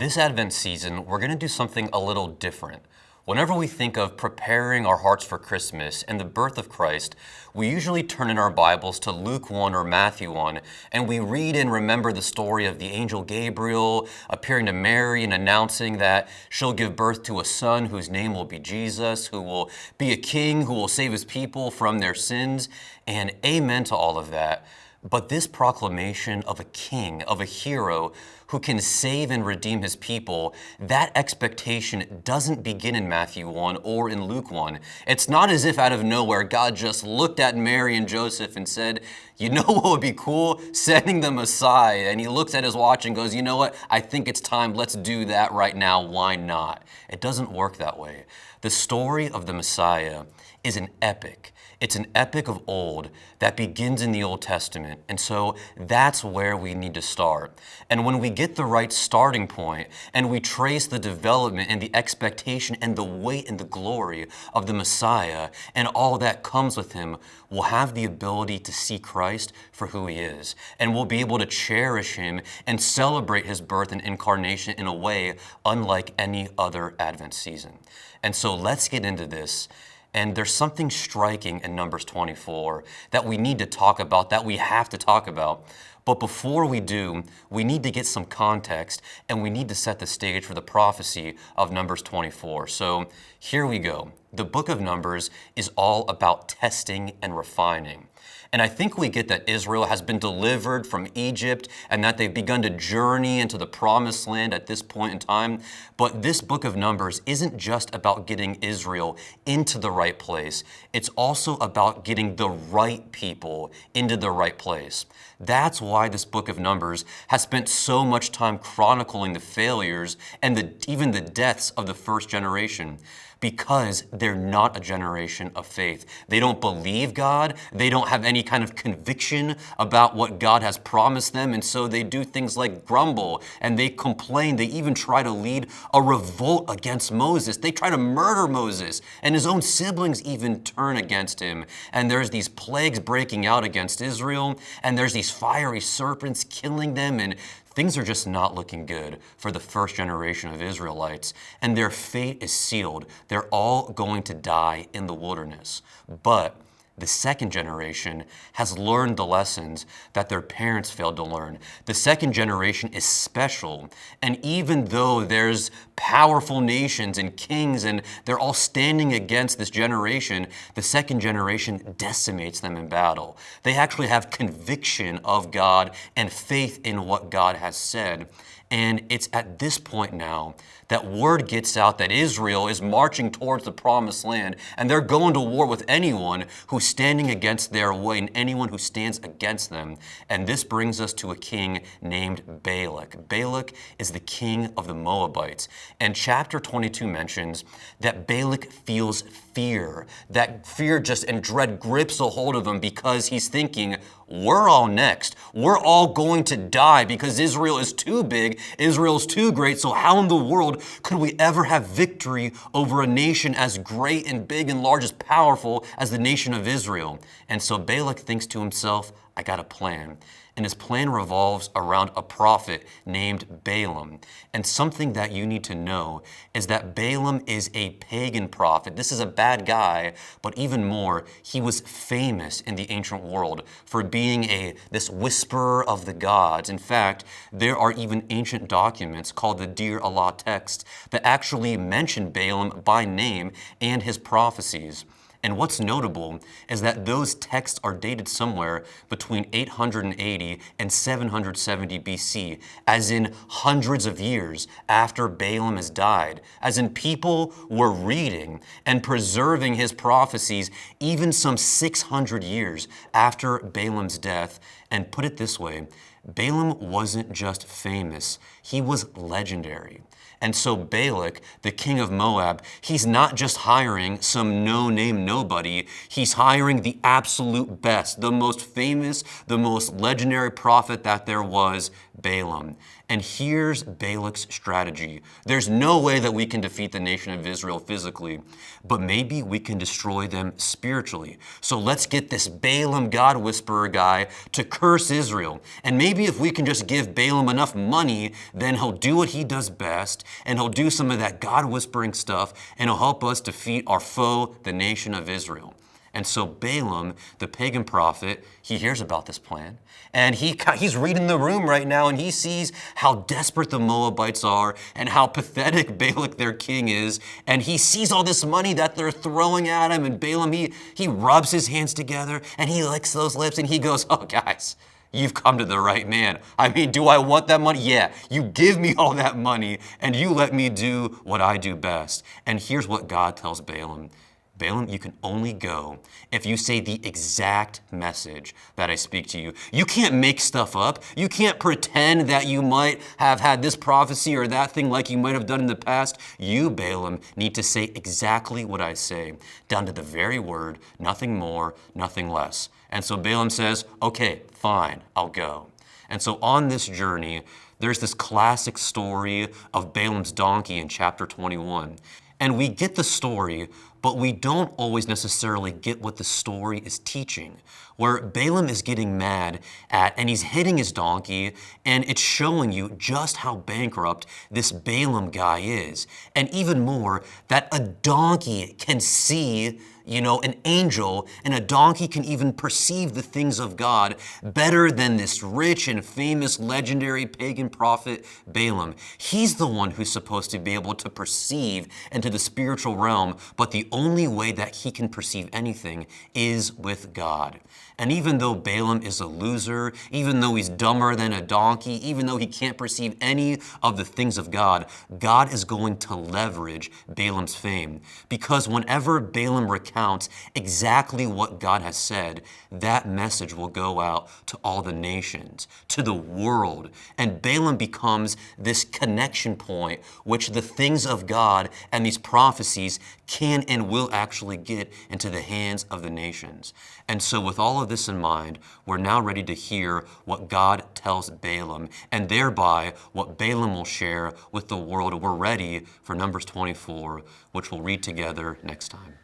This Advent season, we're going to do something a little different. Whenever we think of preparing our hearts for Christmas and the birth of Christ, we usually turn in our Bibles to Luke 1 or Matthew 1, and we read and remember the story of the angel Gabriel appearing to Mary and announcing that she'll give birth to a son whose name will be Jesus, who will be a king, who will save his people from their sins, and amen to all of that. But this proclamation of a king, of a hero who can save and redeem his people, that expectation doesn't begin in Matthew 1 or in Luke 1. It's not as if out of nowhere God just looked at Mary and Joseph and said, you know what would be cool? Sending the Messiah. And he looks at his watch and goes, you know what? I think it's time. Let's do that right now. Why not? It doesn't work that way. The story of the Messiah is an epic. It's an epic of old that begins in the Old Testament. And so that's where we need to start. And when we get the right starting point and we trace the development and the expectation and the weight and the glory of the Messiah and all that comes with him, we'll have the ability to see Christ for who he is. And we'll be able to cherish him and celebrate his birth and incarnation in a way unlike any other Advent season. And so let's get into this. And there's something striking in Numbers 24 that we need to talk about, that we have to talk about. But before we do, we need to get some context and we need to set the stage for the prophecy of Numbers 24. So here we go. The book of Numbers is all about testing and refining. And I think we get that Israel has been delivered from Egypt and that they've begun to journey into the promised land at this point in time. But this book of Numbers isn't just about getting Israel into the right place. It's also about getting the right people into the right place. That's why this book of Numbers has spent so much time chronicling the failures and even the deaths of the first generation. Because they're not a generation of faith. They don't believe God. They don't have any kind of conviction about what God has promised them. And so they do things like grumble and they complain. They even try to lead a revolt against Moses. They try to murder Moses, and his own siblings even turn against him. And there's these plagues breaking out against Israel, and there's these fiery serpents killing them, and things are just not looking good for the first generation of Israelites, and their fate is sealed. They're all going to die in the wilderness. But the second generation has learned the lessons that their parents failed to learn. The second generation is special, and even though there's powerful nations and kings and they're all standing against this generation, the second generation decimates them in battle. They actually have conviction of God and faith in what God has said. And it's at this point now that word gets out that Israel is marching towards the promised land, and they're going to war with anyone who's standing against their way and anyone who stands against them. And this brings us to a king named Balak. Balak is the king of the Moabites. And chapter 22 mentions that Balak feels fear. That fear just and dread grips a hold of him because he's thinking, we're all next. We're all going to die because Israel is too big. Israel's too great. So how in the world could we ever have victory over a nation as great and big and large, as powerful as the nation of Israel? And so Balak thinks to himself, I got a plan. And his plan revolves around a prophet named Balaam. And something that you need to know is that Balaam is a pagan prophet. This is a bad guy, but even more, he was famous in the ancient world for being this whisperer of the gods. In fact, there are even ancient documents called the Deir Allah text that actually mention Balaam by name and his prophecies. And what's notable is that those texts are dated somewhere between 880 and 770 BC, as in hundreds of years after Balaam has died, as in people were reading and preserving his prophecies even some 600 years after Balaam's death. And put it this way, Balaam wasn't just famous, he was legendary. And so Balak, the king of Moab, he's not just hiring some no-name nobody, he's hiring the absolute best, the most famous, the most legendary prophet that there was, Balaam. And here's Balak's strategy. There's no way that we can defeat the nation of Israel physically, but maybe we can destroy them spiritually. So let's get this Balaam God whisperer guy to curse Israel. And maybe if we can just give Balaam enough money, then he'll do what he does best, and he'll do some of that God whispering stuff, and he'll help us defeat our foe, the nation of Israel. And so Balaam, the pagan prophet, he hears about this plan. And he's reading the room right now, and he sees how desperate the Moabites are and how pathetic Balak, their king, is. And he sees all this money that they're throwing at him. And Balaam, he rubs his hands together, and he licks those lips, and he goes, oh, guys, you've come to the right man. I mean, do I want that money? Yeah, you give me all that money, and you let me do what I do best. And here's what God tells Balaam. Balaam, you can only go if you say the exact message that I speak to you. You can't make stuff up. You can't pretend that you might have had this prophecy or that thing like you might have done in the past. You, Balaam, need to say exactly what I say, down to the very word, nothing more, nothing less. And so Balaam says, okay, fine, I'll go. And so on this journey, there's this classic story of Balaam's donkey in chapter 21. And we get the story, but we don't always necessarily get what the story is teaching, where Balaam is getting mad at, and he's hitting his donkey, and it's showing you just how bankrupt this Balaam guy is. And even more, that a donkey can see, an angel, and a donkey can even perceive the things of God better than this rich and famous legendary pagan prophet Balaam. He's the one who's supposed to be able to perceive into the spiritual realm, but the only way that he can perceive anything is with God. And even though Balaam is a loser, even though he's dumber than a donkey, even though he can't perceive any of the things of God, God is going to leverage Balaam's fame. Because whenever Balaam recounts exactly what God has said, that message will go out to all the nations, to the world. And Balaam becomes this connection point which the things of God and these prophecies can and will actually get into the hands of the nations. And so with all of this in mind, we're now ready to hear what God tells Balaam, and thereby what Balaam will share with the world. We're ready for Numbers 24, which we'll read together next time.